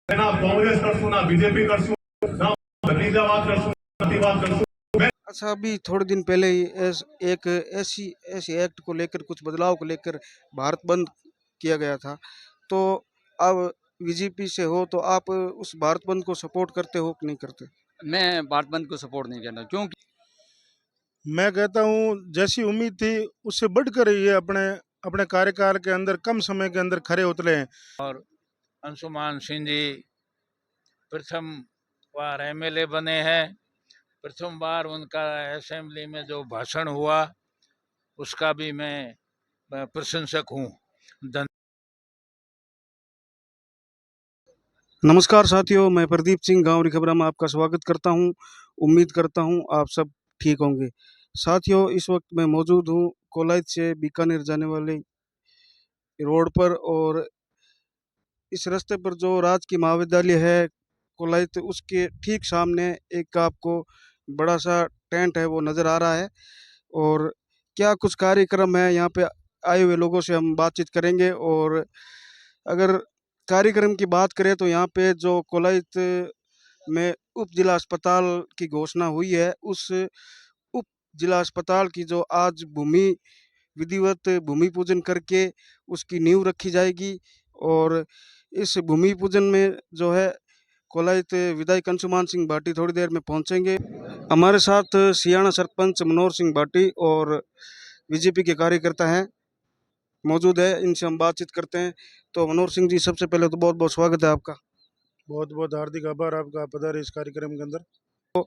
ना कांग्रेस करसू ना बीजेपी करसू ना भतीजावाद करसू जातिवाद करसू। अच्छा, अभी थोड़े दिन पहले ही एक ऐसी ऐसी एक्ट को लेकर, कुछ बदलाव को लेकर भारत बंद किया गया था। तो अब बीजेपी से हो तो आप उस भारत बंद को सपोर्ट करते हो कि नहीं करते? मैं भारत बंद को सपोर्ट नहीं करता, क्योंकि मैं कहता हूँ जैसी उम्मीद थी उससे बढ़कर ये अपने अपने कार्यकाल के अंदर कम समय के अंदर खरे उतरे हैं। और अंशुमान सिंह जी प्रथम बार एमएलए बने हैं। प्रथम बार उनका असेंबली में जो भाषण हुआ उसका भी मैं प्रशंसक हूँ। नमस्कार साथियों, मैं प्रदीप सिंह गांवरी खबरा में आपका स्वागत करता हूं। उम्मीद करता हूं आप सब ठीक होंगे। साथियों, इस वक्त मैं मौजूद हूं कोलायत से बीकानेर जाने वाले रोड पर, और इस रास्ते पर जो राजकीय महाविद्यालय है कोलायत, उसके ठीक सामने एक आपको बड़ा सा टेंट है वो नज़र आ रहा है। और क्या कुछ कार्यक्रम है यहाँ पे, आए हुए लोगों से हम बातचीत करेंगे। और अगर कार्यक्रम की बात करें तो यहाँ पे जो कोलायत में उप जिला अस्पताल की घोषणा हुई है, उस उप जिला अस्पताल की जो आज विधिवत भूमि पूजन करके उसकी नींव रखी जाएगी। और इस भूमि पूजन में जो है कोलायत विधायक अंशुमान सिंह भाटी थोड़ी देर में पहुंचेंगे। हमारे साथ सियाना सरपंच मनोहर सिंह भाटी और बीजेपी के कार्यकर्ता हैं मौजूद है, इनसे हम बातचीत करते हैं। तो मनोहर सिंह जी, सबसे पहले तो बहुत बहुत स्वागत है आपका। बहुत बहुत हार्दिक आभार आपका, पधारे इस कार्यक्रम के अंदर।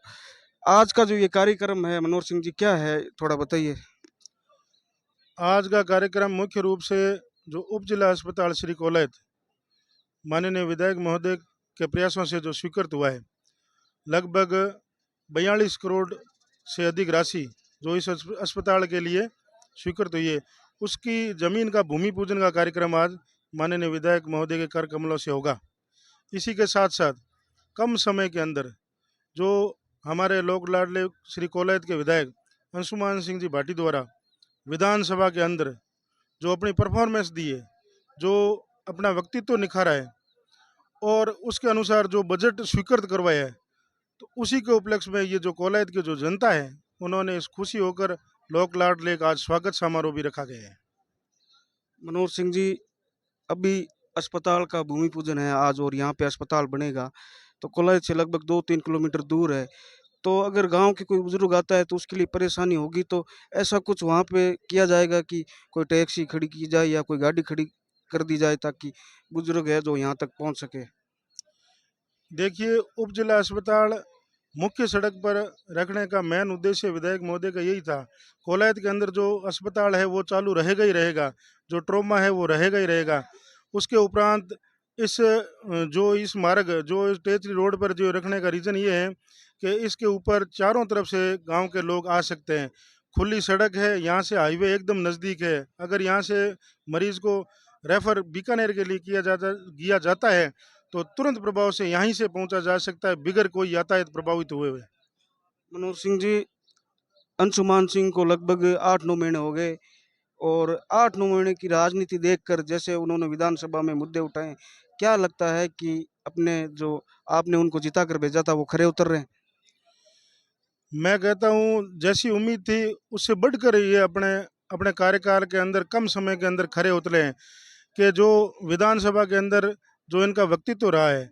आज का जो ये कार्यक्रम है मनोहर सिंह जी, क्या है थोड़ा बताइए। आज का कार्यक्रम मुख्य रूप से जो उप जिला अस्पताल श्री कोलायत माननीय विधायक महोदय के प्रयासों से जो स्वीकृत हुआ है, लगभग 42 करोड़ से अधिक राशि जो इस अस्पताल के लिए स्वीकृत हुई है, उसकी जमीन का भूमि पूजन का कार्यक्रम आज माननीय विधायक महोदय के कर कमलों से होगा। इसी के साथ साथ कम समय के अंदर जो हमारे लोक लाडले श्री कोलायत के विधायक अंशुमान सिंह जी भाटी द्वारा विधानसभा के अंदर जो अपनी परफॉर्मेंस दी है, जो अपना व्यक्तित्व निखारा है और उसके अनुसार जो बजट स्वीकृत करवाया है, तो उसी के उपलक्ष्य में ये जो कोलायत की जो जनता है, उन्होंने इस खुशी होकर लोक लाडले का आज स्वागत समारोह भी रखा गया है। मनोहर सिंह जी, अभी अस्पताल का भूमि पूजन है आज और यहाँ पे अस्पताल बनेगा, तो कोलायत से लगभग 2-3 किलोमीटर दूर है। तो अगर गांव के कोई बुजुर्ग आता है तो उसके लिए परेशानी होगी, तो ऐसा कुछ वहाँ पे किया जाएगा कि कोई टैक्सी खड़ी की जाए या कोई गाड़ी खड़ी कर दी जाए ताकि बुजुर्ग है जो यहाँ तक पहुँच सके। देखिए, उप जिला अस्पताल मुख्य सड़क पर रखने का मेन उद्देश्य विधायक महोदय का यही था। कोलायत के अंदर जो अस्पताल है वो चालू रहेगा ही रहेगा, जो ट्रॉमा है वो रहेगा ही रहेगा। उसके उपरांत जो इस मार्ग जो इस टेचरी रोड पर जो रखने का रीज़न ये है कि इसके ऊपर चारों तरफ से गांव के लोग आ सकते हैं। खुली सड़क है, यहाँ से हाईवे एकदम नज़दीक है। अगर यहाँ से मरीज को रेफर बीकानेर के लिए किया जाता है तो तुरंत प्रभाव से यहीं से पहुंचा जा सकता है, बिगर कोई यातायात प्रभावित हुए। मनोहर सिंह जी, अंशुमान सिंह को लगभग 8-9 महीने हो गए, और 8-9 महीने की राजनीति देखकर जैसे उन्होंने विधानसभा में मुद्दे उठाए, क्या लगता है कि अपने जो आपने उनको जिता कर भेजा था वो खरे उतर रहे हैं? मैं कहता हूं जैसी उम्मीद थी उससे बढ़कर ये अपने अपने कार्यकाल के अंदर कम समय के अंदर खरे उतरे हैं कि जो विधानसभा के अंदर जो इनका व्यक्तित्व रहा है,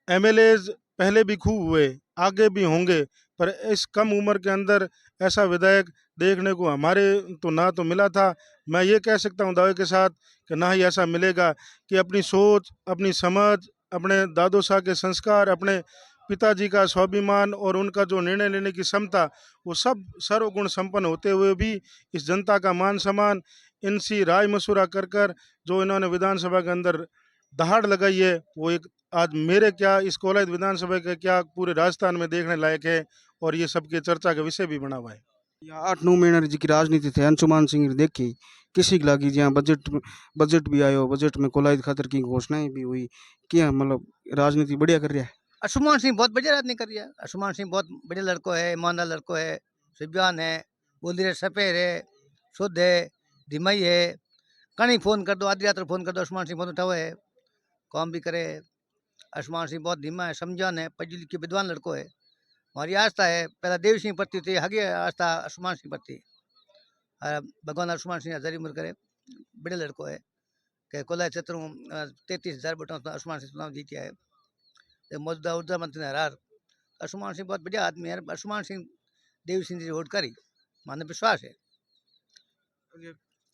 एमएलएज पहले भी खूब हुए, आगे भी होंगे, पर इस कम उम्र के अंदर ऐसा विधायक देखने को हमारे तो ना तो मिला था। मैं ये कह सकता हूँ दावे के साथ कि ना ही ऐसा मिलेगा कि अपनी सोच, अपनी समझ, अपने दादो शाह के संस्कार, अपने पिताजी का स्वाभिमान और उनका जो निर्णय लेने की क्षमता, वो सब सर्वगुण संपन्न होते हुए भी इस जनता का मान सम्मान, इनसी राय मशुरा कर कर जो इन्होंने विधानसभा के अंदर दहाड़ लगाई है, वो एक आज मेरे क्या इस कोलायत विधानसभा के क्या पूरे राजस्थान में देखने लायक है और ये सबके चर्चा का विषय भी बना हुआ है। या 8-9 महीने जी की राजनीति थे अंशुमान सिंह ने देखी, किसी की लगी जहाँ बजट भी आयो, बजट में कोलायत खातर की घोषणाएं भी हुई, क्या मतलब राजनीति बढ़िया कर रहा है? अंशुमान सिंह बहुत बढ़िया राजनीति कर रही है। अंशुमान सिंह बहुत बढ़िया लड़को है, ईमानदार लड़को है, सिब्यान है, बोली रहे सपेर है, शुद्ध है, धीमई है। कहीं फ़ोन कर दो, आधी रात को फ़ोन कर दो, अंशुमान सिंह फ़ोन उठाओ है, काम भी करे। आसमान सिंह बहुत धीमा है, समझान है, पढ़ी लिखी विद्वान लड़को है। हमारी आस्था है, पहला देव सिंह प्रति थी, आगे आस्था आसमान सिंह प्रति। भगवान आसमान सिंह हजारी उम्र करे, बड़े लड़को है कि कोला क्षेत्र 33,000 बटों आसमान सिंह चुनाव जीत है। मौजूदा ऊर्जा मंत्री हरार आसमान सिंह बहुत बढ़िया आदमी है। आसमान सिंह देव सिंह जी वोट करी, माने विश्वास है।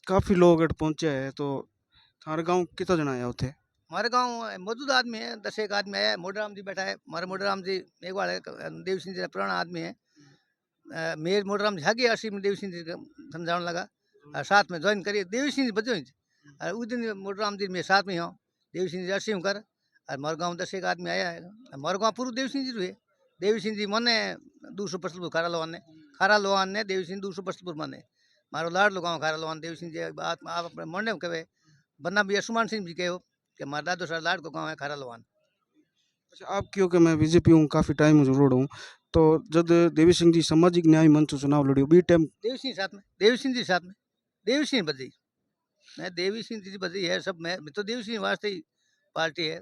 काफी लोग अट पहुंचे हैं, तो थारे गांव कितना जना आया उथे? हमारे गांव मौजूद आदमी है, 10 एक आदमी आया है। मोडराम जी बैठा है, हमारे मोडराम जी एक बार देव सिंह जी पुराना आदमी है। मेर मोडराम जी आगे आशी में देव सिंह जी समझाने लगा और साथ में ज्वाइन करिए देव सिंह जी बजो और उस दिन मोडराम जी में साथ में हो देव सिंह जी अस्सी कर और हमारे गाँव 10 एक आदमी आया है। हमारे गाँव पूरा देव सिंह जी रुए। देव सिंह जी मने 200% खारा लोहान ने देव सिंह 200% मने मारो लाड लगाओ खारा लोहान देव सिंह जी बात आप अपने मन में कहे बन्ना भी आसमान सिंह जी कहो कि हमारा दादो सर लाड को गाँव है खारा लोहान। अच्छा, आप क्योंकि मैं बीजेपी हूँ, काफी टाइम जरूर हूँ, तो जब देवी सिंह जी सामाजिक न्याय मंच चुनाव लड़ियो बी टाइम देव सिंह साथ में देव सिंह जी साथ में देव सिंह बजी मैं देवी सिंह जी बजी है सब। मैं तो देव सिंह वास्ते ही पार्टी है।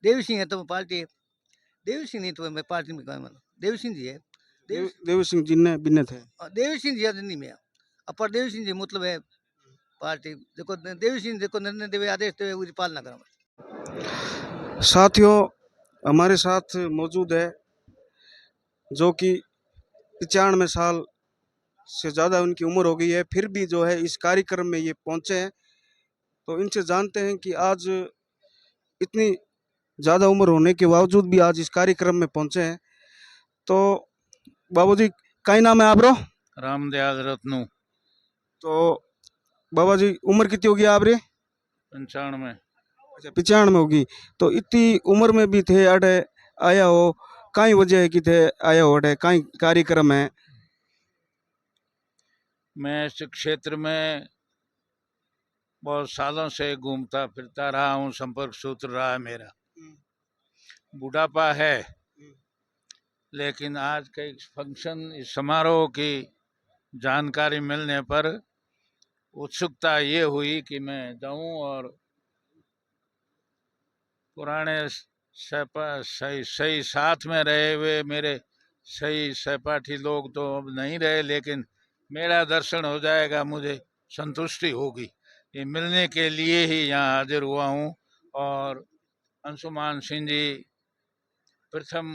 देव सिंह है तो पार्टी है, देव सिंह नहीं तो मैं पार्टी में कौन देव सिंह जी है। देवी सिंह जी ने बिन्ने थे। देव सिंह जी आदमी में अपर देव सिंह जी मतलब है पार्टी देखो देव सिंह देखो निर्णय देवे आदेश देवे उसकी पालना करो। साथियों, हमारे साथ मौजूद है जो कि 95 साल से ज़्यादा उनकी उम्र हो गई है, फिर भी जो है इस कार्यक्रम में ये पहुंचे हैं। तो इनसे जानते हैं कि आज इतनी ज़्यादा उम्र होने के बावजूद भी आज इस कार्यक्रम में पहुंचे हैं। तो बाबू जी, का नाम है आप रो? रामदयाल रत्नू। तो बाबा जी उम्र कितनी होगी आप रे? 95। अच्छा, 95 होगी। तो इतनी उम्र में भी थे अड़े आया हो, कई वजह है कि थे आया हो अड़े कई कार्यक्रम है? मैं इस क्षेत्र में बहुत सालों से घूमता फिरता रहा हूँ, संपर्क सूत्र रहा है मेरा। बुढ़ापा है, लेकिन आज के इस फंक्शन इस समारोह की जानकारी मिलने पर उत्सुकता ये हुई कि मैं जाऊं और पुराने सही साथ में रहे हुए मेरे सही सहपाठी लोग तो अब नहीं रहे, लेकिन मेरा दर्शन हो जाएगा, मुझे संतुष्टि होगी। ये मिलने के लिए ही यहाँ हाजिर हुआ हूँ। और अंशुमान सिंह जी प्रथम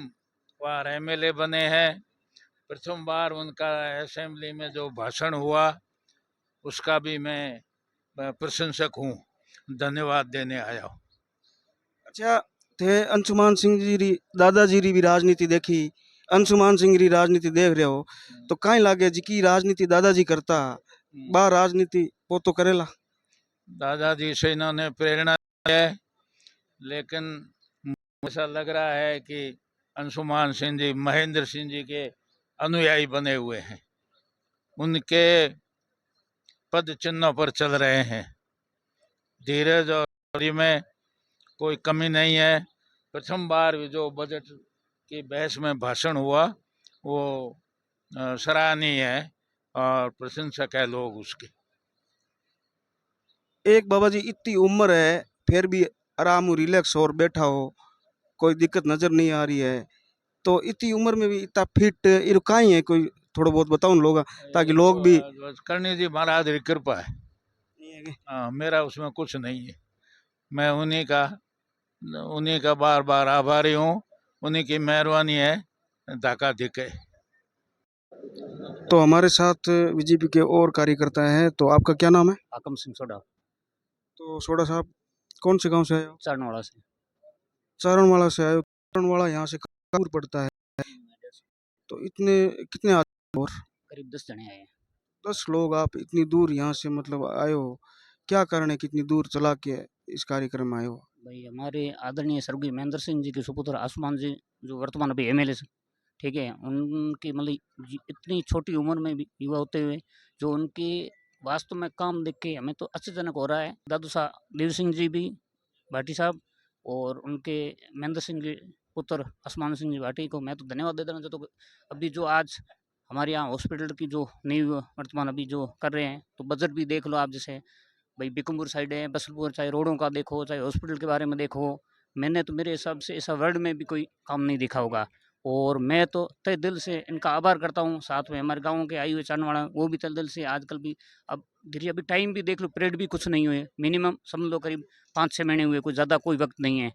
बार एमएलए बने हैं। प्रथम बार उनका असेंबली में जो भाषण हुआ उसका भी मैं प्रशंसक हूँ, धन्यवाद देने आया हूँ। अच्छा, थे अंशुमान सिंह जी री दादाजी री भी राजनीति देखी, अंशुमान सिंह री राजनीति देख रहे हो, तो कहीं लागे जी की राजनीति दादाजी करता बा राजनीति वो तो करेला? दादाजी से इन्होंने प्रेरणा है, लेकिन ऐसा लग रहा है कि अंशुमान सिंह जी महेंद्र सिंह जी के अनुयायी बने हुए हैं, उनके पद चिन्हों पर चल रहे हैं। धीरज और में कोई कमी नहीं है। प्रथम बार जो बजट की बहस में भाषण हुआ वो सराहनीय है और प्रशंसक है लोग उसके। एक बाबा जी इतनी उम्र है फिर भी आराम रिलैक्स और बैठा हो, कोई दिक्कत नजर नहीं आ रही है, तो इतनी उम्र में भी इतना फिट ये कहीं है? कोई थोड़ा बहुत बताओ लोग, ताकि लोग भी। करनी जी महाराज की कृपा है। हाँ, मेरा उसमें कुछ नहीं है। मैं उन्हीं का बार बार आभारी हूँ, उन्हीं की मेहरबानी है, धाका धिके। तो हमारे साथ बीजेपी के और कार्यकर्ता हैं, तो आपका क्या नाम है? आकम सिंह सोडा। तो सोडा साहब, कौन से गांव से आए हो? चारणवाड़ा से। चारणवाड़ा से आए हो। चारणवाड़ा यहाँ से काफी दूर पड़ता है, तो इतने कितने आदमी और? करीब 10 जने आए हैं। 10 लोग आप इतनी दूर यहाँ से मतलब आए हो, क्या कारण है कितनी दूर चला के इस कार्यक्रम में आए हो? भाई हमारे आदरणीय स्वर्गीय महेंद्र सिंह जी के सुपुत्र आसमान जी जो वर्तमान अभी एमएलए से, ठीक है, उनकी मतलब इतनी छोटी उम्र में भी युवा होते हुए जो उनके वास्तव में काम देख के हमें तो आश्चर्यजनक हो रहा है। दादू साहब देव सिंह जी भी भाटी साहब और उनके महेंद्र सिंह के पुत्र आसमान सिंह जी भाटी को मैं तो धन्यवाद दे देना चाहता हूँ। अभी जो आज हमारे यहाँ हॉस्पिटल की जो नींव वर्तमान अभी जो कर रहे हैं, तो बजट भी देख लो आप, जैसे भाई बिकमपुर साइड है, बसलपुर, चाहे रोडों का देखो, चाहे हॉस्पिटल के बारे में देखो, मैंने तो मेरे हिसाब से ऐसा वर्ल्ड में भी कोई काम नहीं दिखा होगा। और मैं तो तहे दिल से इनका आभार करता हूँ। साथ में हमारे गाँव के आए हुए चांदवाड़ा, वो भी तहे दिल से आजकल भी, अब धीरे अभी टाइम भी देख लो, पीरियड भी कुछ नहीं हुए, मिनिमम समझ लो करीब 5-6 महीने हुए, कोई ज़्यादा कोई वक्त नहीं है।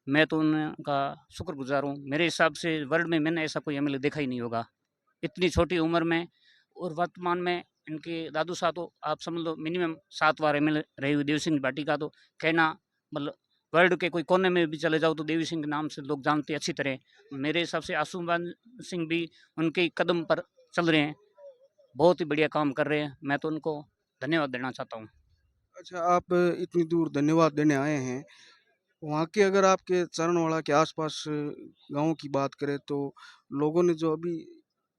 मैं तो उनका शुक्रगुजार हूँ। मेरे हिसाब से वर्ल्ड में मैंने ऐसा कोई एमएलए देखा ही नहीं होगा इतनी छोटी उम्र में। और वर्तमान में इनके दादू साहब तो आप समझ लो मिनिमम 7 बार एमएलए रहे हुए देवी सिंह भाटी का, तो कहना मतलब वर्ल्ड के कोई कोने में भी चले जाओ तो देवी सिंह के नाम से लोग जानते हैं अच्छी तरह। मेरे हिसाब से आशुमान सिंह भी उनके कदम पर चल रहे हैं, बहुत ही बढ़िया काम कर रहे हैं। मैं तो उनको धन्यवाद देना चाहता हूँ। अच्छा, आप इतनी दूर धन्यवाद देने आए हैं, वहाँ के अगर आपके चरणवाड़ा के आसपास गाँव की बात करें तो लोगों ने जो अभी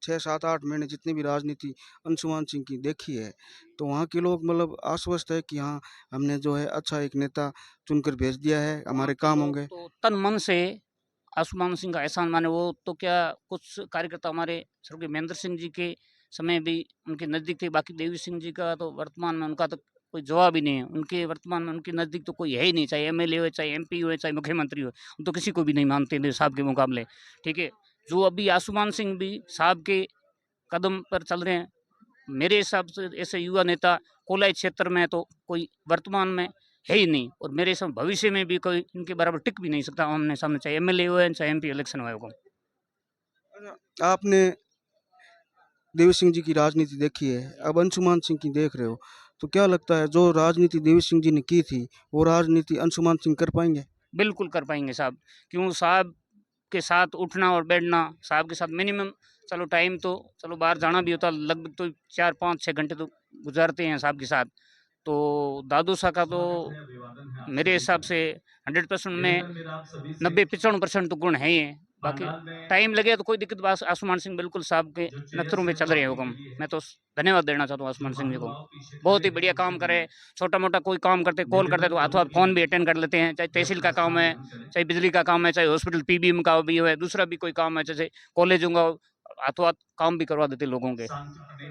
6, 7, 8 महीने जितनी भी राजनीति अंशुमान सिंह की देखी है, तो वहाँ के लोग मतलब आश्वस्त है कि हाँ, हमने जो है अच्छा एक नेता चुनकर भेज दिया है, हमारे काम होंगे। तो तन मन से आसुमान सिंह का एहसान माने। वो तो क्या, कुछ कार्यकर्ता हमारे स्वर्गीय महेंद्र सिंह जी के समय भी उनके नज़दीक थे। बाकी देवी सिंह जी का तो वर्तमान में उनका तो कोई जवाब ही नहीं है। उनके वर्तमान में उनके नज़दीक तो कोई है ही नहीं, चाहे एमएलए हो, चाहे एमपी हो, चाहे मुख्यमंत्री हो, हम तो किसी को भी नहीं मानते थे साहब के मुकाबले। ठीक है, जो अभी आसुमान सिंह भी साहब के कदम पर चल रहे हैं। मेरे हिसाब से ऐसे युवा नेता कोलाई क्षेत्र में तो कोई वर्तमान में है ही नहीं, और मेरे हिसाब भविष्य में भी कोई इनके बराबर टिक भी नहीं सकता आमने सामने, चाहे एमएलए हो चाहे एमपी इलेक्शन हो। आपने देवी सिंह जी की राजनीति देखी है, अब अंशुमान सिंह की देख रहे हो, तो क्या लगता है जो राजनीति देवी सिंह जी ने की थी, वो राजनीति अंशुमान सिंह कर पाएंगे? बिल्कुल कर पाएंगे साहब, क्यों साहब के साथ उठना और बैठना, साहब के साथ मिनिमम चलो टाइम तो चलो बाहर जाना भी होता, लगभग तो 4-5-6 घंटे तो गुजारते हैं साहब के साथ। तो दादू साहब का तो मेरे हिसाब से 100% में 90-95% तो गुण है ही है। बाकी टाइम लगे तो कोई दिक्कत बात, आसमान सिंह बिल्कुल साहब के नक्शरों में चल रहे हैं हुक्म। मैं तो धन्यवाद देना चाहता हूँ आसमान सिंह जी को, बहुत ही बढ़िया काम करे। छोटा मोटा कोई काम करते, कॉल करते तो हाथों हाथ फ़ोन भी अटेंड कर लेते हैं, चाहे तहसील का काम है, चाहे बिजली का काम है, चाहे हॉस्पिटल पीबीएम का भी है, दूसरा भी कोई काम है, जैसे कॉलेजों का, हाथों हाथ काम भी करवा देते लोगों के।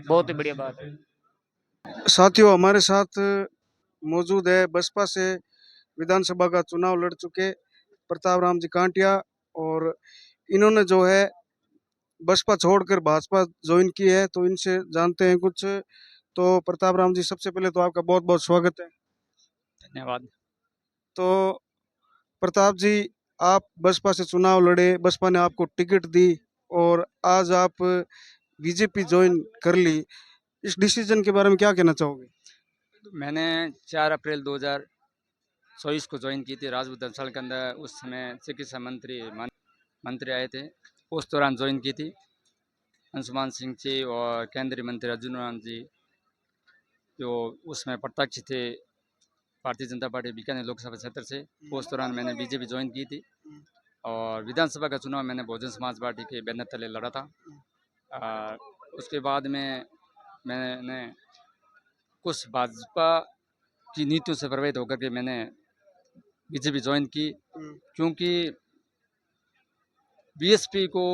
बहुत ही बढ़िया बात है। साथियों, हमारे साथ मौजूद है बसपा से विधानसभा का चुनाव लड़ चुके प्रताप राम जी कांटिया, और इन्होंने जो है बसपा छोड़कर भाजपा ज्वाइन की है, तो इनसे जानते हैं कुछ। तो प्रताप राम जी, सबसे पहले तो आपका बहुत बहुत स्वागत है। धन्यवाद। तो प्रताप जी, आप बसपा से चुनाव लड़े, बसपा ने आपको टिकट दी और आज आप बीजेपी ज्वाइन कर ली, इस डिसीजन के बारे में क्या कहना चाहोगे? मैंने 4 अप्रैल 2024 को ज्वाइन की थी राजपूत धर्मशाला के अंदर। उस समय चिकित्सा मंत्री आए थे, उस दौरान ज्वाइन की थी। अंशुमान सिंह जी और केंद्रीय मंत्री अर्जुन राम जी जो उसमें प्रत्यक्ष थे भारतीय जनता पार्टी बीकानेर लोकसभा क्षेत्र से, उस दौरान मैंने बीजेपी ज्वाइन की थी। और विधानसभा का चुनाव मैंने बहुजन समाज पार्टी के बैनर तले लड़ा था। उसके बाद में मैंने कुछ भाजपा की नीतियों से प्रभावित होकर के मैंने बीजेपी ज्वाइन की, क्योंकि बीएसपी को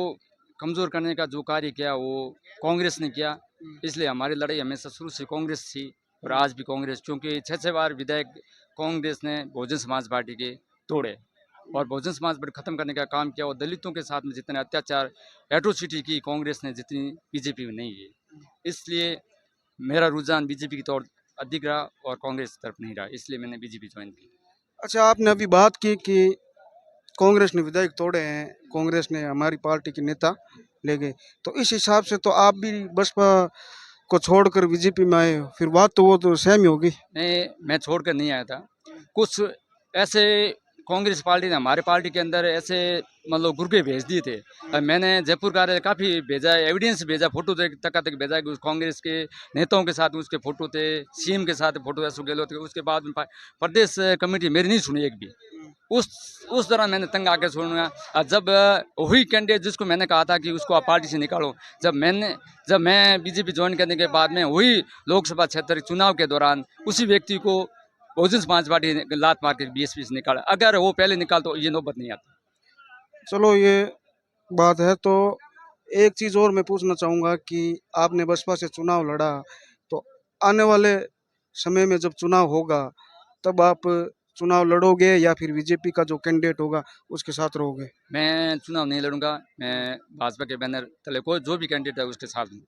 कमज़ोर करने का जो कार्य किया वो कांग्रेस ने किया। इसलिए हमारी लड़ाई हमेशा शुरू से कांग्रेस थी और आज भी कांग्रेस, क्योंकि 6 बार विधायक कांग्रेस ने बहुजन समाज पार्टी के तोड़े और बहुजन समाज पार्टी खत्म करने का काम किया। और दलितों के साथ में जितने अत्याचार एट्रोसिटी की कांग्रेस ने, जितनी बीजेपी में नहीं की। इसलिए मेरा रुझान बीजेपी की तरफ अधिक रहा और कांग्रेस की तरफ नहीं रहा, इसलिए मैंने बीजेपी ज्वाइन की। अच्छा, आपने अभी बात की कि कांग्रेस ने विधायक तोड़े हैं, कांग्रेस ने हमारी पार्टी के नेता ले गए, तो इस हिसाब से तो आप भी बसपा को छोड़कर बीजेपी में आए, फिर बात तो वो तो सेम ही होगी। नहीं, मैं छोड़कर नहीं आया था। कुछ ऐसे कांग्रेस पार्टी ने हमारे पार्टी के अंदर ऐसे मतलब गुर्गे भेज दिए थे। मैंने जयपुर कार्यालय काफ़ी भेजा, एविडेंस भेजा, फोटो तक भेजा कि उस कांग्रेस के नेताओं के साथ उसके फोटो थे, सीएम के साथ फोटो अशोक गहलोत के। उसके बाद में प्रदेश कमेटी मेरी नहीं सुनी एक भी। उस दौरान मैंने तंग आके छोड़ूंगा। जब वही कैंडिडेट जिसको मैंने कहा था कि उसको आप पार्टी से निकालो, जब मैं बीजेपी ज्वाइन करने के बाद में वही लोकसभा क्षेत्र चुनाव के दौरान उसी व्यक्ति को बहुजन समाज पार्टी ने लात मार के बीएसपी से निकाला। अगर वो पहले निकाल तो ये नौबत नहीं आती। चलो, ये बात है। तो एक चीज़ और मैं पूछना चाहूँगा कि आपने बसपा से चुनाव लड़ा, तो आने वाले समय में जब चुनाव होगा तब आप चुनाव लड़ोगे या फिर बीजेपी का जो कैंडिडेट होगा उसके साथ रहोगे? मैं चुनाव नहीं लड़ूंगा। मैं भाजपा के बैनर तले कोई जो भी कैंडिडेट है उसके साथ हूँ,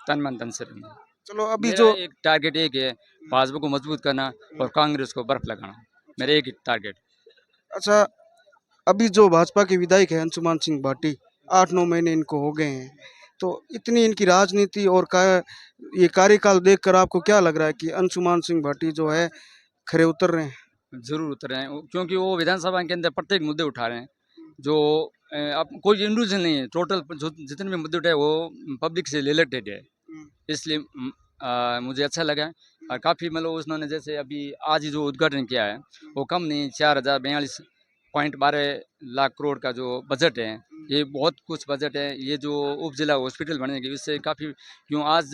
तन मन धन से रहूंगा। चलो अभी मेरा जो एक टारगेट एक है, भाजपा को मजबूत करना और कांग्रेस को बर्फ लगाना, मेरा एक ही टारगेट। अच्छा, अभी जो भाजपा के विधायक हैं अंशुमान सिंह भाटी, 8-9 महीने इनको हो गए हैं, तो इतनी इनकी राजनीति और ये कार्यकाल देखकर आपको क्या लग रहा है कि अंशुमान सिंह भाटी जो है खरे उतर रहे हैं? जरूर उतर रहे हैं, क्योंकि वो विधानसभा के अंदर प्रत्येक मुद्दे उठा रहे हैं जो अब कोई इंडिविजुअल नहीं है, टोटल जो जितने भी मुद्दे उठाए वो पब्लिक से रिलेटेड है। इसलिए मुझे अच्छा लगा। और काफ़ी मतलब उन्होंने जैसे अभी आज ही जो उद्घाटन किया है वो कम नहीं 4042.12 लाख करोड़ का जो बजट है, ये बहुत कुछ बजट है। ये जो उप जिला हॉस्पिटल बनेगी इससे काफ़ी, क्यों आज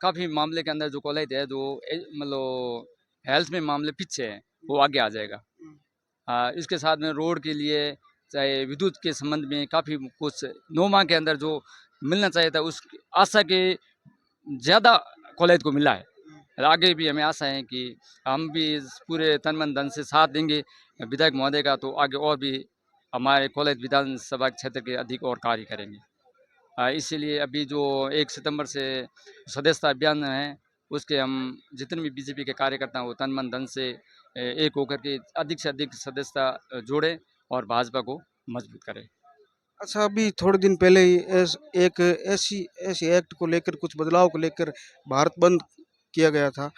काफ़ी मामले के अंदर जो कॉलेज है जो मतलब हेल्थ में मामले पीछे है वो आगे आ जाएगा। इसके साथ में रोड के लिए चाहे विद्युत के संबंध में काफ़ी कुछ 9 माह के अंदर जो मिलना चाहिए था उस आशा के ज़्यादा कॉलेज को मिला है। आगे भी हमें आशा है कि हम भी इस पूरे तन मन धन से साथ देंगे विधायक महोदय का, तो आगे और भी हमारे कॉलेज विधानसभा क्षेत्र के अधिक और कार्य करेंगे। इसीलिए अभी जो 1 सितंबर से सदस्यता अभियान है उसके हम जितने भी बीजेपी के कार्यकर्ता हैं वो तन मन धन से एक होकर के अधिक से अधिक सदस्यता जोड़ें और भाजपा को मजबूत करें। अच्छा, अभी थोड़े दिन पहले ही एक ऐसी एक्ट को लेकर, कुछ बदलाव को लेकर भारत बंद किया गया था,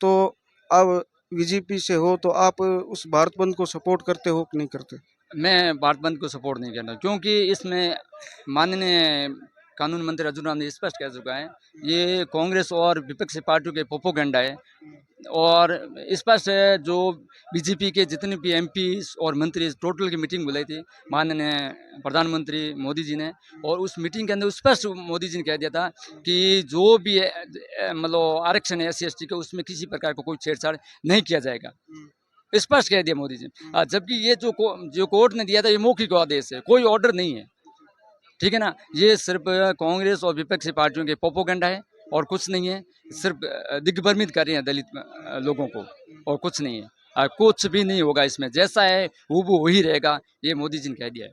तो अब बीजेपी से हो तो आप उस भारत बंद को सपोर्ट करते हो कि नहीं करते? मैं भारत बंद को सपोर्ट नहीं करता, क्योंकि इसमें माननीय कानून मंत्री अर्जुन राम ने स्पष्ट कह चुका है ये कांग्रेस और विपक्षी पार्टियों के प्रोपेगेंडा है। और स्पष्ट है जो बीजेपी के जितने भी एमपी और मंत्री टोटल की मीटिंग बुलाई थी माननीय प्रधानमंत्री मोदी जी ने, और उस मीटिंग के अंदर स्पष्ट मोदी जी ने कह दिया था कि जो भी मतलब आरक्षण है SC/ST का उसमें किसी प्रकार का कोई छेड़छाड़ नहीं किया जाएगा, स्पष्ट कह दिया मोदी जी। जबकि ये जो कोर्ट ने दिया था ये मौखिक आदेश है, कोई ऑर्डर नहीं है, ठीक है ना। ये सिर्फ कांग्रेस और विपक्षी पार्टियों के प्रोपेगेंडा है और कुछ नहीं है, सिर्फ दिग्भ्रमित कर रहे हैं दलित लोगों को और कुछ नहीं है। कुछ भी नहीं होगा इसमें, जैसा है वो वही रहेगा, ये मोदी जी ने कह दिया है।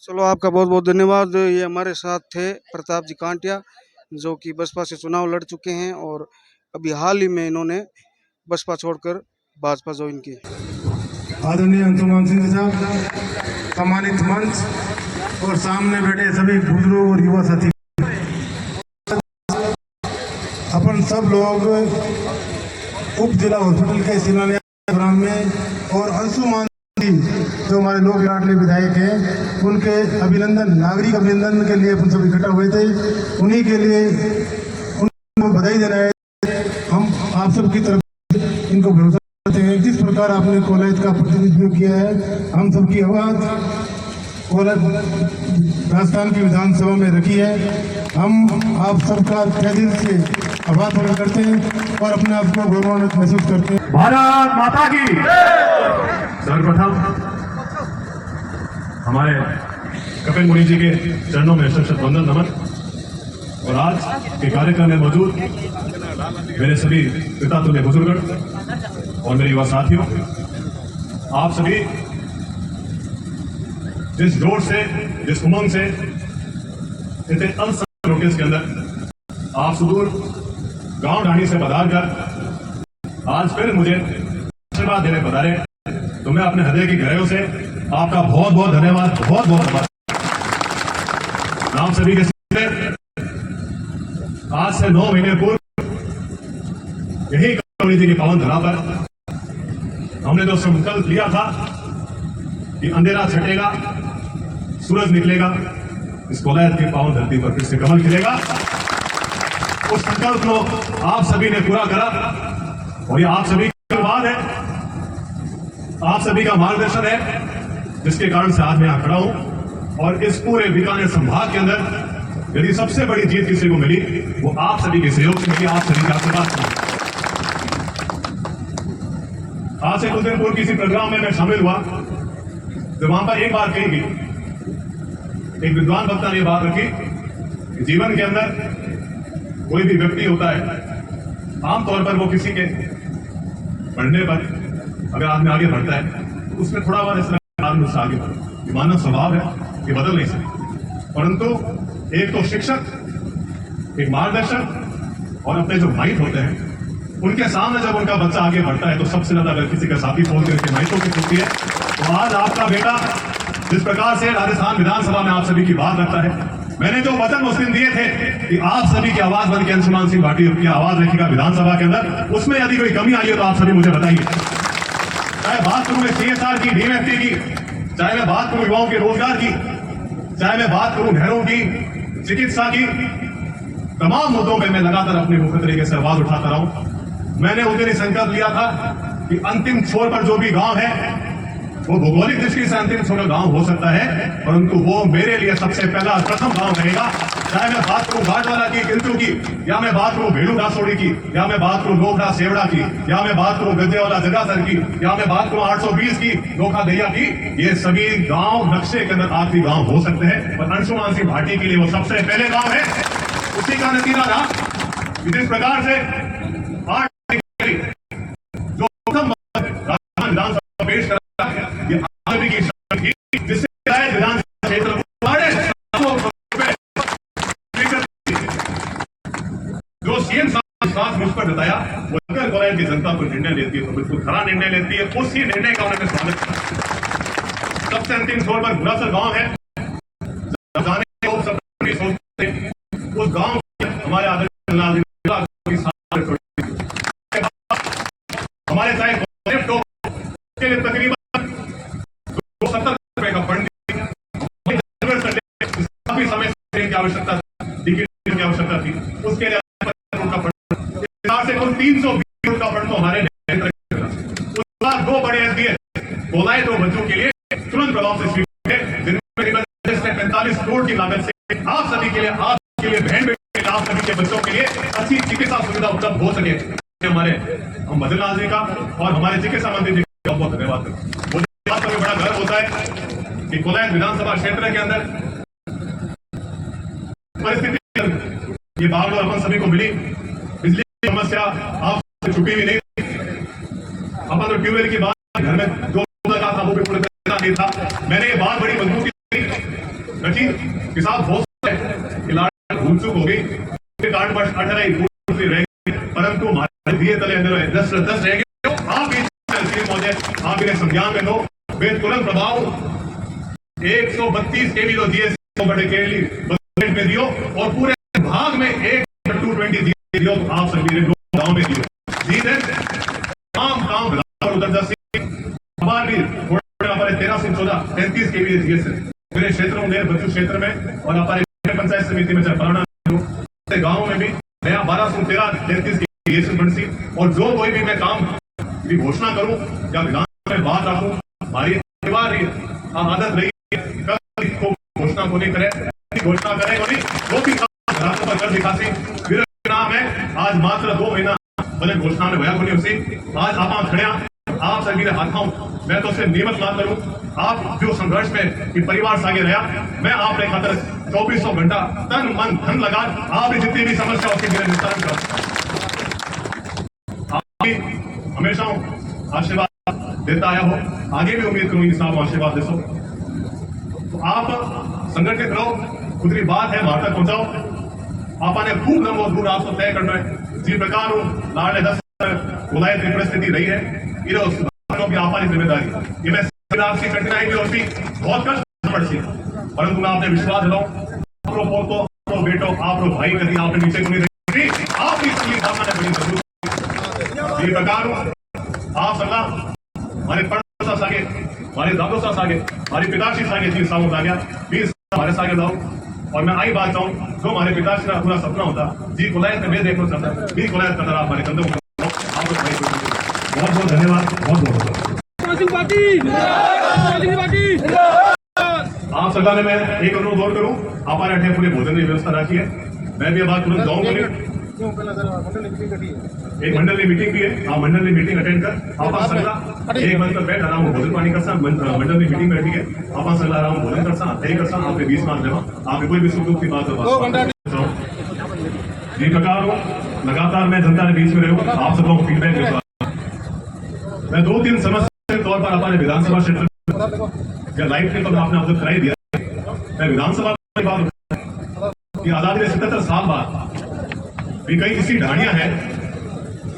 चलो, आपका बहुत बहुत धन्यवाद। ये हमारे साथ थे प्रताप जी कांटिया जो कि बसपा से चुनाव लड़ चुके हैं और अभी हाल ही में इन्होंने बसपा छोड़कर भाजपा ज्वाइन की। आदरणीय अंशुमान सिंह साहब, सम्मानित मंच और सामने बैठे सभी बुजुर्ग और युवा साथी, अपन सब लोग उप जिला हॉस्पिटल के शिलान्यास प्रोग्राम में और अंशुमान जी जो हमारे लोक लाडले विधायक हैं उनके अभिनंदन, नागरिक अभिनंदन के लिए अपन सब इकट्ठा हुए थे। उन्हीं के लिए उनको बधाई देना है। हम आप सबकी तरफ इनको भरोसा करते हैं, जिस प्रकार आपने कॉलेज का प्रतिनिधित्व किया है हम सबकी आवाज़ कॉलेज राजस्थान की विधानसभा में रखी है। हम आप सबका तहे दिल से आभार प्रकट करते हैं और अपने आप को गौरवान्वित महसूस करते हैं। भारत माता की। सर्वप्रथम हमारे कपिल मुनि जी के चरणों में शत शत वंदन नमन। और आज के कार्यक्रम में मौजूद मेरे सभी पिता तुल्य बुजुर्ग और मेरे युवा साथियों, आप सभी जिस जोर से, जिस उमंग से इतने अल्प नोटिस के अंदर आप सुदूर गांव ढाणी से पधार कर आज फिर मुझे आशीर्वाद देने पधारे, तो मैं अपने हृदय की गहराइयों से आपका बहुत बहुत धन्यवाद, बहुत बहुत आभार। नाम सभी के साथ आज से 9 महीने पूर्व यही कम्युनिटी की पावन धरा पर हमने जो संकल्प लिया था कि अंधेरा छटेगा, सूरज निकलेगा, इस कोलायत की पावन धरती पर फिर से कमल खिलेगा, उस संकल्प को आप सभी ने पूरा करा। और ये आप सभी का आशीर्वाद है, आप सभी का मार्गदर्शन है, जिसके कारण से आज मैं यहां खड़ा हूं। और इस पूरे बीकानेर संभाग के अंदर यदि सबसे बड़ी जीत किसी को मिली वो आप सभी के सहयोग से मिली, आप सभी के आशीर्वाद से। आज से कुछ दिन पूर्व किसी प्रोग्राम में मैं शामिल हुआ तो वहां पर एक बात कही गई, एक विद्वान वक्ता ने बात रखी कि जीवन के अंदर कोई भी व्यक्ति होता है, आमतौर पर वो किसी के पढ़ने पर अगर आदमी आगे बढ़ता है तो उसमें थोड़ा बहुत इस तरह आदमी उससे आगे बढ़े, ये मानव स्वभाव है, ये बदल नहीं सकते। परंतु एक तो शिक्षक, एक मार्गदर्शक और अपने जो माइट होते हैं उनके सामने जब उनका बच्चा आगे बढ़ता है तो सबसे ज्यादा अगर किसी का साथी फोन करके माइटों की होती है। तो आज आपका बेटा जिस प्रकार से राजस्थान विधानसभा में आप सभी की बात रखता है, मैंने जो वचन उस दिन दिए थे कि आप सभी की आवाज बन के अंशुमान सिंह भाटी की आवाज रखेगा विधानसभा के अंदर, उसमें यदि कोई कमी आई है तो आप सभी मुझे बताइए। चाहे बात करूं मैं CSR की, DMFT की, चाहे मैं बात करूं युवाओं के रोजगार की, चाहे मैं बात करूं नहरों की, चिकित्सा की, तमाम मुद्दों पर मैं लगातार अपने मुख्य तरीके से आवाज उठाता रहा हूं। मैंने उस दिन संकल्प लिया था कि अंतिम छोर पर जो भी गांव है वो भौगोलिक दृष्टि से अंतिम छोर गांव हो सकता है, परंतु वो मेरे लिए सबसे पहला प्रथम गांव रहेगा। चाहे मैं बात करूं घाटवाला की, किंतु की, या मैं बात करूं भेड़ू डासोड़ी की, या मैं बात करूं लोखड़ा सेवड़ा की, या मैं बात करूं गद्देवाला जगासर की, या मैं बात करूं 820 की, लोखा दैया की, ये सभी गांव नक्शे के अंदर आखिरी गांव हो सकते हैं। और अंशुमान सिंह भाटी के लिए वो सबसे पहले गांव है। उसी का नतीजा रहा कि जिस प्रकार से जो प्रथम राजस्थान विधानसभा पेश करा ये आदमी की शक्ति थी, जिससे विधानसभा क्षेत्र जो सीएम साहब मुझ पर बताया वो अगर कॉलेज की जनता को निर्णय लेती है तो बिल्कुल खरा निर्णय लेती है। उसी निर्णय का उन्होंने स्वागत किया। सबसे अंतिम छोर पर घुरासर गांव है, उस गांव हमारे आदरणीय हमारे चाहे के लिए तकरीबन 270 रुपए का फंड काफी समय की आवश्यकता की आवश्यकता थी, उसके लिए से कुल 320 करोड़ का फंड तो हमारे उसके बाद 2 बड़े SDA बोलाए 2 बच्चों के लिए तुरंत प्रभाव से जिनमें 45 करोड़ की लागत से आप सभी के लिए, आपके लिए, बहन बेटे, आप सभी के बच्चों के लिए अच्छी चिकित्सा सुविधा उपलब्ध हो सके। हमारे हम बद्रीनाथ जी का और हमारे चिकित्सा मंत्री जी का बहुत धन्यवाद करते हैं। मुझे बात का भी बड़ा गर्व होता है कि कोलायत विधानसभा क्षेत्र के अंदर परिस्थिति ये बाढ़ और अपन सभी को मिली, बिजली की समस्या आप छुपी हुई नहीं। अपन तो ट्यूबवेल की बात घर में जो लगा था वो भी पूरे तरह नहीं था। मैंने ये बात बड़ी मजबूती रखी कि साहब हो सकता है भूल चूक हो गई, कार्ड पर 18 रह गई, परंतु हमारे दिए तले अंदर 10 रह गए। आप आप इन्हें संज्ञान में लो, वे तुरंत प्रभाव 132 KV लो जीएसटी बड़े केली बजट में दियो और पूरे भाग में 1/220 दियो। तो आप सभी ने गांव में दियो जीते तमाम काम उधर 10 हमारे 13 से 14 33 KV जीएसटी मेरे क्षेत्र में, मेरे बच्चों क्षेत्र में और हमारे पंचायत समिति में चाहे गाँव में भी नया 12 से 13 33 KV बन सी। और जो कोई भी मैं काम की घोषणा करूं या विधान में बात रखूं, हमारी अनिवार्य आदत रही है घोषणा को नहीं करे, घोषणा करे नहीं, वो भी पर कर दिखासी नाम है। आज मात्र 2 महीना बजट घोषणा में भया को नहीं उसी आज आप खड़े आप सभी ने हाथों मैं तो सिर्फ नियमित बात करूं, आप जो संघर्ष में कि परिवार से आगे रहा, मैं आपने खातर 2400 घंटा तन मन धन लगा आपने जितनी भी समस्या उसके मेरे निस्तारण कर हमेशा आशीर्वाद देता आया हो, आगे भी उम्मीद करूंगी साहब आशीर्वाद दे सो। तो आप संगठित रहो, खुद की बात है वहां तक पहुंचाओ। आपने खूब लंबो दूर आपको तय करना है जी प्रकार लाड़े 10 कोलायत की परिस्थिति रही है, की आपकी जिम्मेदारी ये मैं आपकी कठिनाई भी होती बहुत कष्ट पड़ती, परंतु मैं आपने विश्वास दिलाऊं आपको बेटो आप भाई कभी आपने नीचे को नहीं रही, आपकी इसलिए भावना ने बड़ी मजबूत ये प्रकार आप सलाह हमारे पड़ोसा सागे, हमारे दादो सा सागे, हमारे पिताश्री सागे जी सामू आ गया 20 हमारे सागे लाओ। और मैं आई बात चाहूँ जो हमारे पिताश्री का पूरा सपना होता जी कोलायत में मैं देखना चाहता है, भी कोलायत का तरह हमारे कंधों बहुत बहुत धन्यवाद, बहुत बहुत आप सदा ने मैं एक अनुरोध और करूं, हमारे अठे पूरे भोजन की व्यवस्था रखी है। मैं भी बात तुरंत जाऊंगा, एक मंडल की मीटिंग भी है, आप मंडल की मीटिंग अटेंड कर आप सगला एक मंथ बैठ आराम भोजन पानी कर मंडल की मीटिंग बैठी है, आप सगला आराम भोजन कर आपके 20 मार्च देवा आपके कोई भी सुख दुख की बात जी प्रकार हो। लगातार मैं जनता के बीच में रहूं, आप सबको फीडबैक देता मैं 2-3 समस्या के तौर पर अपने विधानसभा क्षेत्र या लाइव क्लिप आपने अवगत कराई दिया। मैं विधानसभा की बात कि आजादी के 77 साल बाद भी कई ऐसी ढाणियां हैं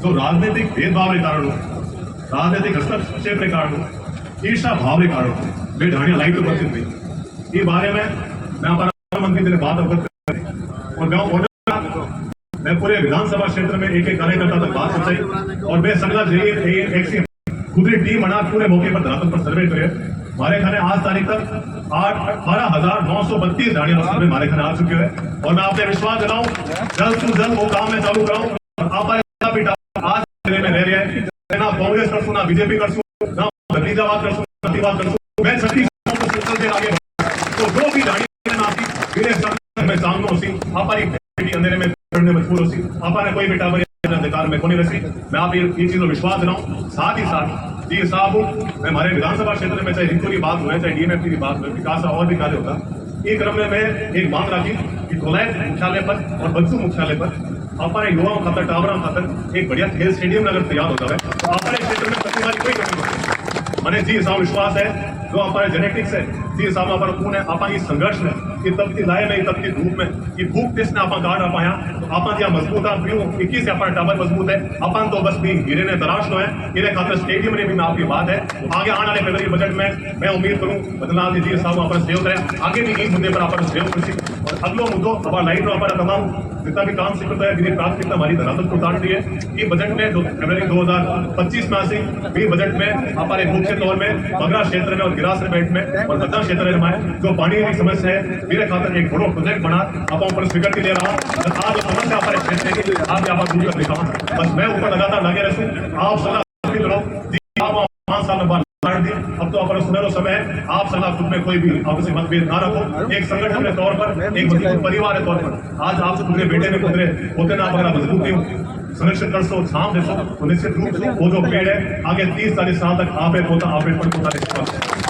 जो राजनीतिक भेदभाव के कारण राजनीतिक हस्तक्षेप के कारण ईर्षा भाव के कारण वे ढाणियां लाइव तो वर्तित हुई। ये बारे में मैं अपना मंत्री ने बात अवगत करी और गाँव मैं पूरे विधानसभा क्षेत्र में एक कार्यकर्ता तक बात पहुंचाई और मैं संगला जाइए एक खुदरी टीम बना पूरे मौके पर धरातल पर सर्वे करे। हमारे खाने आज तारीख तक 18,932 ढाणियां सर्वे हमारे खाने आ चुके हैं और मैं आपने विश्वास दिलाऊं जल्द से जल्द वो काम में चालू कराऊं। आज में रह रहा है ना कांग्रेस कर ना बीजेपी कर ना भतीजावाद कर नतीवाद कर मैं सभी आगे तो जो भी ढाणियां में सामने होती हमारी अंधेरे में मजबूर होती आपने कोई बेटा अधिकार में कोई रसी। मैं आप ये चीज विश्वास दिलाऊं। साथ ही साथ जी साहब मैं हमारे विधानसभा क्षेत्र में चाहे रिंकू की बात हो चाहे डीएमएफ की बात हो विकास और भी कार्य होता ये क्रम में मैं एक मांग रखी कि कोलायत मुख्यालय पर और बच्चू मुख्यालय पर हमारे युवाओं खातर टावरा खातर एक बढ़िया खेल स्टेडियम अगर तैयार होता है तो हमारे क्षेत्र में प्रतिभा की कोई कमी नहीं। मैंने जी साहब विश्वास है जो हमारे जेनेटिक्स है जी साहब हमारा खून है आप संघर्ष में कि तब की लाए में तब की धूप में कि भूख किस ने आप कार्ड आप आप मजबूत आप प्यू 21 अपन टावर मजबूत है अपन तो बस भी हीरे ने तराश लो है इन्हें खातर स्टेडियम ने भी मैं आपकी बात है आगे आने वाले फरवरी बजट में मैं उम्मीद करूं बदलाव जी साहब अपन सहयोग करें आगे भी इन मुद्दे पर अपन सहयोग कर और अगलो मुद्दों हमारा लाइट हमारा तमाम जितना भी काम सीखता है जिन्हें प्राथमिकता हमारी धरातल को उतार दी है ये बजट में फरवरी 2025 में आसी भी बजट में हमारे मुख्य तौर में बगरा क्षेत्र में और गिरासर बेल्ट में और बद्दा क्षेत्र में जो पानी की समस्या है मेरे खातर एक बड़ो प्रोजेक्ट बना आप ऊपर स्वीकार के ले रहा हूँ आज समस्या हमारे क्षेत्र की आप यहाँ दूर कर दिखाऊँ बस मैं ऊपर लगातार लगे रहूँ आप सलाह आप 5 साल में अब तो अपना सुनहरा समय है आप सलाह खुद में कोई भी आपसे मतभेद ना रखो एक संगठन के तौर पर एक मजबूत परिवार के तौर पर आज आप खुदरे बेटे में खुदरे होते ना अपना मजबूती सुनिश्चित कर सो छाप दे सो तो निश्चित रूप से वो जो पेड़ है आगे 30-40 साल तक आप एक होता आप एक पर होता